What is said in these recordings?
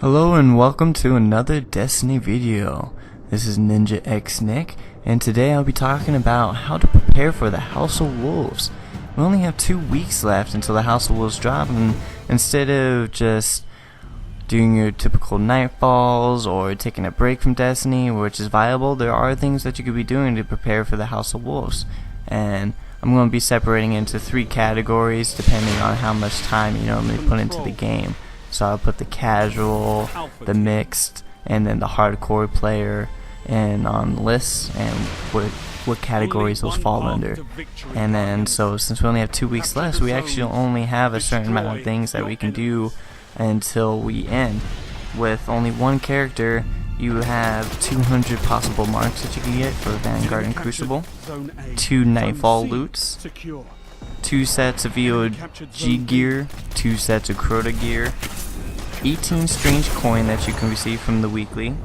Hello and welcome to another Destiny video. This is Ninja X Nick, and today I'll be talking about how to prepare for the House of Wolves. We only have 2 weeks left until the House of Wolves drop, and instead of just doing your typical nightfalls or taking a break from Destiny, which is viable, there are things that you could be doing to prepare for the House of Wolves. And I'm going to be separating into 3 categories depending on how much time you normally put into the game. So I'll put the casual, the mixed, and then the hardcore player and on lists and what categories those fall under. And then so since we only have 2 weeks left, we actually only have a certain amount of things that we can do until we end. With only one character, you have 200 possible marks that you can get for Vanguard and Crucible, 2 Nightfall loots, 2 sets of VOG gear, 2 sets of Crota gear, 18 strange coin that you can receive from the weekly,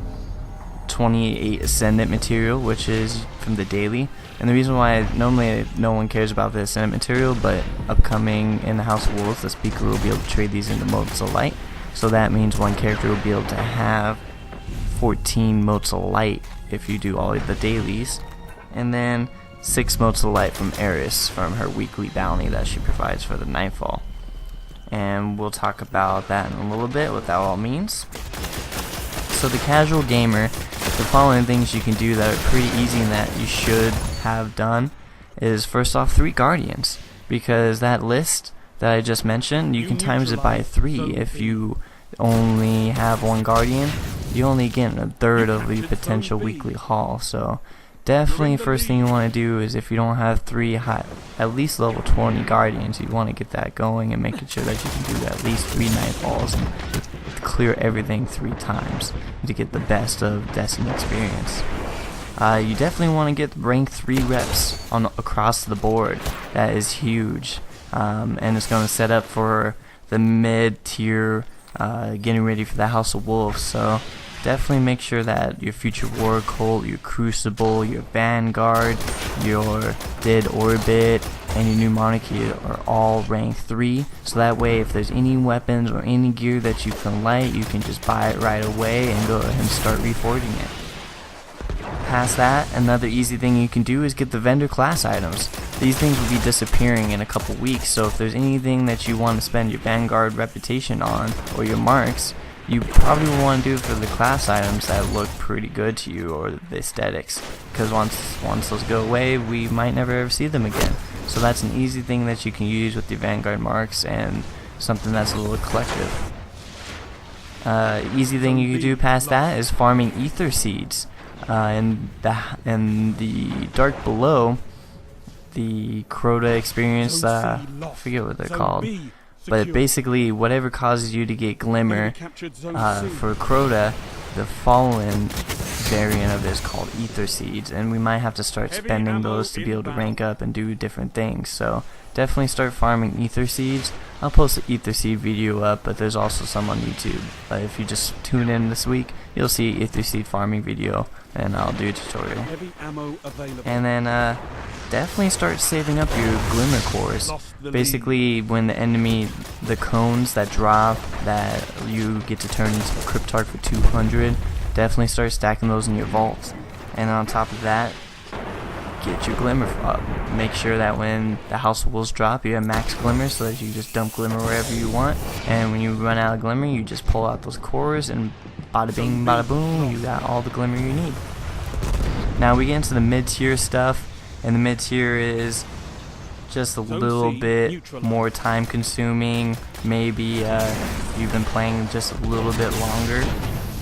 28 Ascendant material, which is from the daily. And the reason why normally no one cares about the Ascendant material, but upcoming in the House of Wolves, the speaker will be able to trade these into motes of light. So that means one character will be able to have 14 motes of light if you do all of the dailies, and then 6 motes of light from Eris from her weekly bounty that she provides for the Nightfall. And we'll talk about that in a little bit, what that all means. So the casual gamer, the following things you can do that are pretty easy and that you should have done is first off 3 Guardians, because that list that I just mentioned, you can times it by 3. If you only have 1 Guardian, you only get a third of the potential weekly haul. So definitely first thing you want to do is, if you don't have 3 at least level 20 Guardians, you want to get that going and making sure that you can do at least 3 Nightfalls and clear everything 3 times to get the best of Destiny experience. You definitely want to get rank 3 reps across the board. That is huge, and it's going to set up for the mid tier getting ready for the House of Wolves. So definitely make sure that your future War Cult, your Crucible, your Vanguard, your Dead Orbit, and your new Monarchy are all rank 3, so that way if there's any weapons or any gear that you can light, you can just buy it right away and go ahead and start reforging it. Past that, another easy thing you can do is get the vendor class items. These things will be disappearing in a couple weeks, so if there's anything that you want to spend your Vanguard reputation on or your marks, you probably want to do it for the class items that look pretty good to you, or the aesthetics, because once those go away, we might never ever see them again. So that's an easy thing that you can use with your Vanguard marks, and something that's a little collective. Easy thing you can do past that is farming ether seeds. In the dark below, the Crota experience, I forget what they're called, but basically whatever causes you to get Glimmer for Crota, the Fallen variant of it is called Ether Seeds, and we might have to start spending those to be able to rank up and do different things. So definitely start farming Ether Seeds. I'll post an Ether Seed video up, but there's also some on YouTube. But if you just tune in this week, you'll see Ether Seed farming video, and I'll do a tutorial. And then definitely start saving up your Glimmer cores. Basically, when the cones that drop that you get to turn into a Cryptarch for 200, definitely start stacking those in your vaults. And on top of that, get your Glimmer up. Make sure that when the House of Wolves drop, you have max Glimmer, so that you just dump Glimmer wherever you want. And when you run out of Glimmer, you just pull out those cores, and bada bing, bada boom, you got all the Glimmer you need. Now we get into the mid-tier stuff, and the mid-tier is just a little bit more time consuming. Maybe you've been playing just a little bit longer,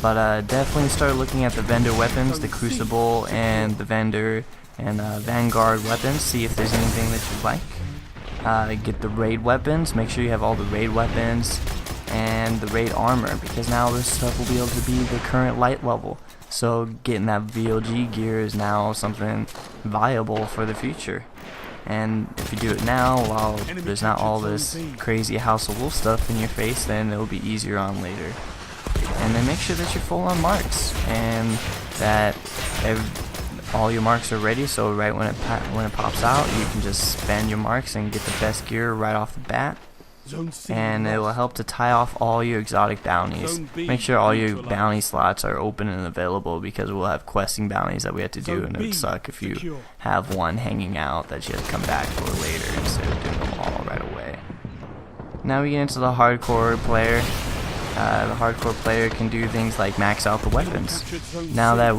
but definitely start looking at the vendor weapons, the Crucible and the vendor and Vanguard weapons. See if there's anything that you like. Get the raid weapons. Make sure you have all the raid weapons and the raid armor, because now this stuff will be able to be the current light level. So getting that VOG gear is now something viable for the future. And if you do it now, while there's not all this crazy House of Wolves stuff in your face, then it'll be easier on later. And then make sure that you're full on marks, and that all your marks are ready, so right when it pops out, you can just spend your marks and get the best gear right off the bat. and it will help to tie off all your exotic bounties. Make sure all your bounty slots are open and available, because we'll have questing bounties that we have to do, and it would suck if you have one hanging out that you have to come back for later instead of doing them all right away. Now we get into the hardcore player. The hardcore player can do things like max out the weapons. Now that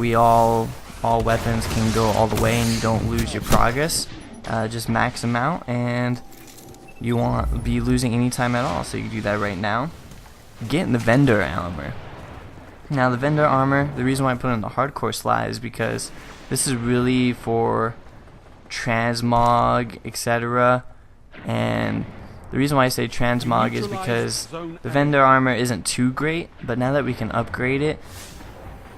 all weapons can go all the way and you don't lose your progress, just max them out, and you won't be losing any time at all. So you can do that right now. Get the vendor armor. Now the vendor armor, the reason why I put it in the hardcore slot is because this is really for transmog, etc. And the reason why I say transmog is because the vendor armor isn't too great, but now that we can upgrade it,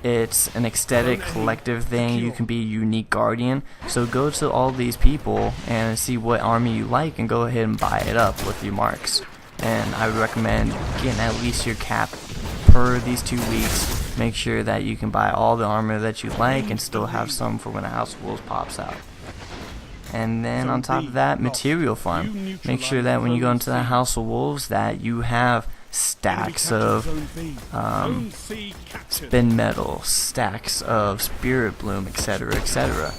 it's an aesthetic collective thing. You can be a unique guardian. So go to all these people and see what army you like and go ahead and buy it up with your marks. And I would recommend getting at least your cap per these 2 weeks. Make sure that you can buy all the armor that you like and still have some for when the House of Wolves pops out. And then on top of that, material farm. Make sure that when you go into the House of Wolves that you have stacks of spin metal, stacks of spirit bloom, etc., etc.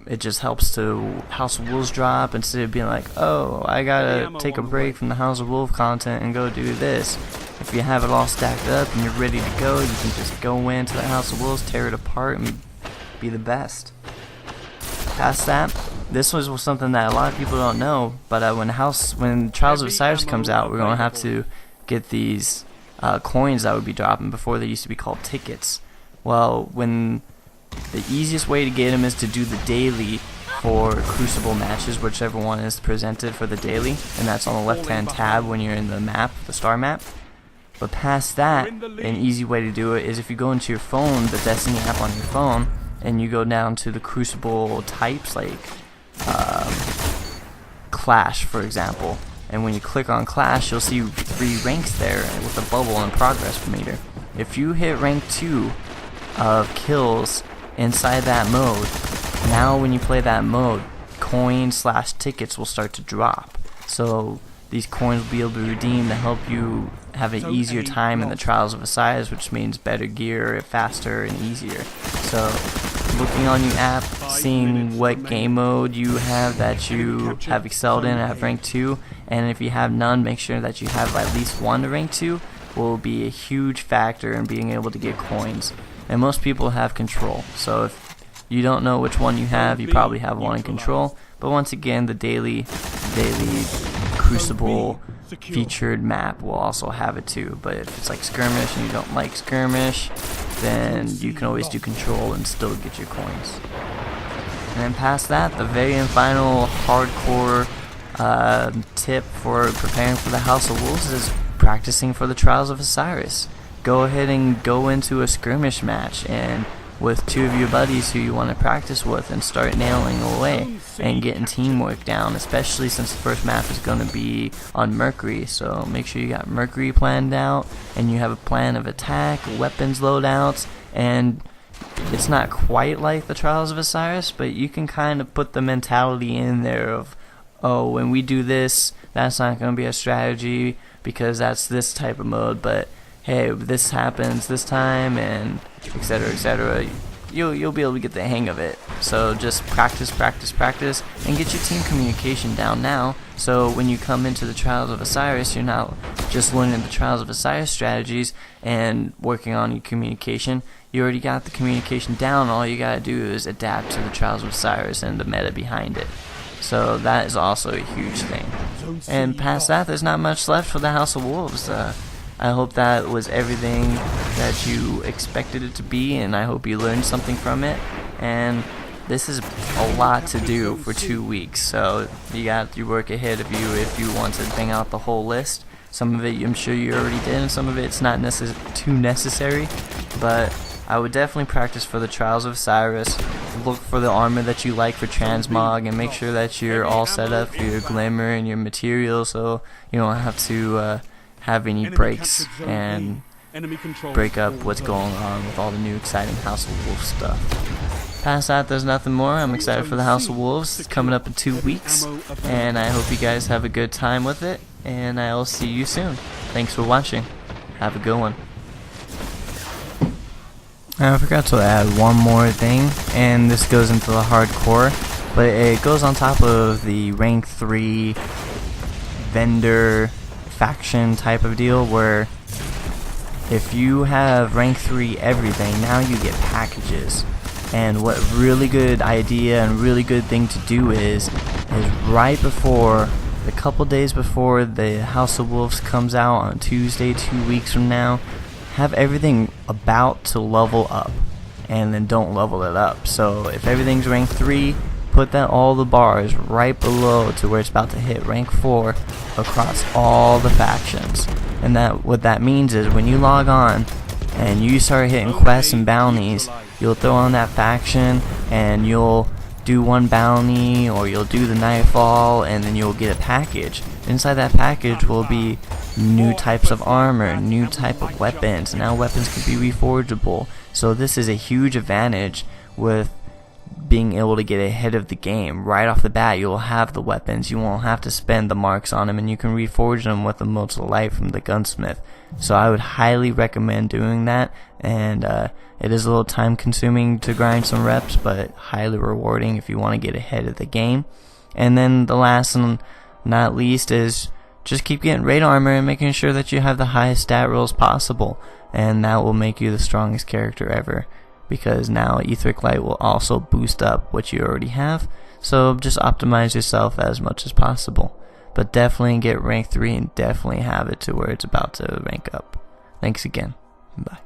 It just helps to House of Wolves drop instead of being like, oh, I gotta take a break from the House of Wolves content and go do this. If you have it all stacked up and you're ready to go, you can just go into the House of Wolves, tear it apart, and be the best. Past that, this was something that a lot of people don't know, but when Trials of Osiris comes out, we're gonna have to get these coins that would be dropping. Before they used to be called tickets. Well, when the easiest way to get them is to do the daily for Crucible matches, whichever one is presented for the daily, and that's on the left hand tab when you're in the map, the star map. But past that, an easy way to do it is if you go into your phone, the Destiny app on your phone, and you go down to the Crucible types like Clash, for example. And when you click on Clash, you'll see 3 ranks there with a bubble and progress meter. If you hit rank 2 of kills inside that mode, now when you play that mode, coins/tickets will start to drop. So these coins will be able to redeem to help you have an easier time in the Trials of Osiris, which means better gear, faster, and easier. So looking on your app, seeing what game mode you have that you have excelled in at rank 2, and if you have none, make sure that you have at least one to rank 2, will be a huge factor in being able to get coins. And most people have control, so if you don't know which one you have, you probably have one in control. But once again, the daily Crucible featured map will also have it too. But if it's like skirmish and you don't like skirmish, then you can always do control and still get your coins. And then past that, the very and final hardcore tip for preparing for the House of Wolves is practicing for the Trials of Osiris. Go ahead and go into a skirmish match and with 2 of your buddies who you want to practice with and start nailing away and getting teamwork down, especially since the first map is going to be on Mercury. So make sure you got Mercury planned out and you have a plan of attack, weapons loadouts, and it's not quite like the Trials of Osiris, but you can kind of put the mentality in there of, oh, when we do this, that's not going to be a strategy because that's this type of mode, but hey, this happens this time, and etc., etc. You'll be able to get the hang of it. So just practice, and get your team communication down now. So when you come into the Trials of Osiris, you're not just learning the Trials of Osiris strategies and working on your communication. You already got the communication down. All you gotta do is adapt to the Trials of Osiris and the meta behind it. So that is also a huge thing. And past that, there's not much left for the House of Wolves. I hope that was everything that you expected it to be, and I hope you learned something from it. And this is a lot to do for 2 weeks, so you got your work ahead of you if you want to bang out the whole list. Some of it I'm sure you already did, and some of it's not too necessary, but I would definitely practice for the Trials of Osiris. Look for the armor that you like for transmog, and make sure that you're all set up for your glimmer and your material, so you don't have to have any breaks and break up what's going on with all the new exciting House of Wolves stuff. Past that, there's nothing more. I'm excited for the House of Wolves. It's coming up in 2 weeks, and I hope you guys have a good time with it. and I'll see you soon. Thanks for watching. Have a good one. I forgot to add one more thing, and this goes into the hardcore, but it goes on top of the rank 3 vendor faction type of deal, where if you have rank 3 everything, now you get packages. And what really good idea and really good thing to do is right before, a couple days before the House of Wolves comes out on Tuesday 2 weeks from now, have everything about to level up, and then don't level it up. So if everything's rank 3, put that all the bars right below to where it's about to hit rank 4 across all the factions. And that what that means is when you log on and you start hitting quests and bounties, you'll throw on that faction and you'll do one bounty, or you'll do the nightfall, and then you'll get a package. Inside that package will be new types of armor, new type of weapons. Now weapons can be reforgeable. So this is a huge advantage with being able to get ahead of the game. Right off the bat, you'll have the weapons. You won't have to spend the marks on them, and you can reforge them with the motes of light from the gunsmith. So I would highly recommend doing that, and it is a little time consuming to grind some reps, but highly rewarding if you want to get ahead of the game. And then the last and not least is just keep getting raid armor and making sure that you have the highest stat rolls possible, and that will make you the strongest character ever, because now Etheric Light will also boost up what you already have. So just optimize yourself as much as possible, but definitely get rank 3 and definitely have it to where it's about to rank up. Thanks again. Bye.